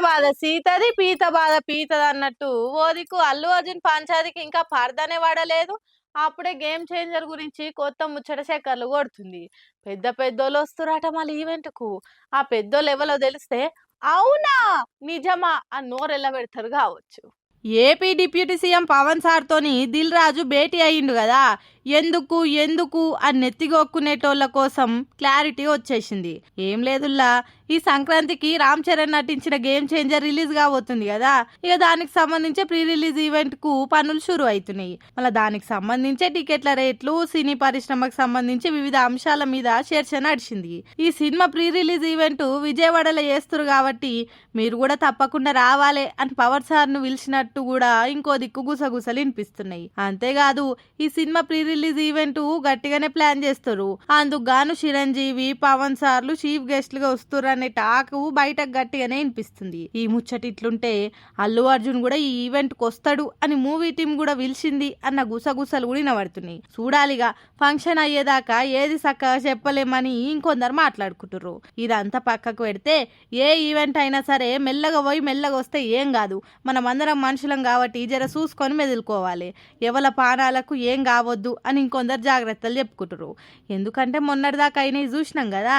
బాధ సీతది పీత బాధ పీతది అన్నట్టు ఓ దిక్కు అల్లు అర్జున్ పంచాదికి ఇంకా పరదనే పడలేదు. అప్పుడే గేమ్ చేంజర్ గురించి కొత్త ముచ్చట చక్కర్లు కొడుతుంది. పెద్ద పెద్దోళ్ళు వస్తురట మళ్ళీ ఈవెంట్ కు. ఆ పెద్దోళ్ళు ఎవరో తెలిస్తే అవునా నిజమా అని నోరెళ్ళ పెడతారు కావచ్చు. ఏపీ డిప్యూటీ సీఎం పవన్ సార్తోని దిల్ రాజు భేటీ అయ్యిండు కదా. ఎందుకు ఎందుకు అని నెత్తిగొక్కునేటోళ్ళ కోసం క్లారిటీ వచ్చేసింది. ఏం లేదుల్లా, ఈ సంక్రాంతికి రామ్ చరణ్ నటించిన గేమ్ చేంజర్ రిలీజ్ కాబోతుంది కదా. ఇక దానికి సంబంధించి ప్రీ రిలీజ్ ఈవెంట్ కు పనులు షురు అవుతున్నాయి. మళ్ళీ దానికి సంబంధించే టికెట్ల రేట్లు, సినీ పరిశ్రమకు సంబంధించి వివిధ అంశాల మీద చర్చ నడిచింది. ఈ సినిమా ప్రీ రిలీజ్ ఈవెంట్ విజయవాడలో చేస్తారు కాబట్టి మీరు కూడా తప్పకుండా రావాలే అని పవర్ సార్ ను పిలిచినట్టు కూడా ఇంకో దిక్కు గుసగుసలు వినిపిస్తున్నాయి. అంతేకాదు ఈ సినిమా ప్రీ రిలీజ్ ఈవెంట్ గట్టిగానే ప్లాన్ చేస్తారు. అందుకు గాను చిరంజీవి, పవన్ సార్లు చీఫ్ గెస్ట్లుగా వస్తారు అనే టాకు బయటకు గట్టిగానే వినిపిస్తుంది. ఈ ముచ్చట ఇట్లుంటే అల్లు అర్జున్ కూడా ఈ ఈవెంట్ కు వస్తాడు అని మూవీ టీం కూడా పిలిచింది అన్న గుసగుసలు కూడా వినబడుతున్నాయి. చూడాలిగా ఫంక్షన్ అయ్యేదాకా ఏది చక్కగా చెప్పలేమని ఇంకొందరు మాట్లాడుకుంటుర్రు. ఇదంతా పక్కకు పెడితే ఏ ఈవెంట్ అయినా సరే మెల్లగా పోయి మెల్లగా వస్తే ఏం కాదు. మనమందరం మనుషులం కాబట్టి జర చూసుకొని మెదులుకోవాలి. ఎవల పానాలకు ఏం కావద్దు అని ఇంకొందరు జాగ్రత్తలు చెప్పుకుంటారు. ఎందుకంటే మొన్నటిదాకా అయినా చూసినాం కదా.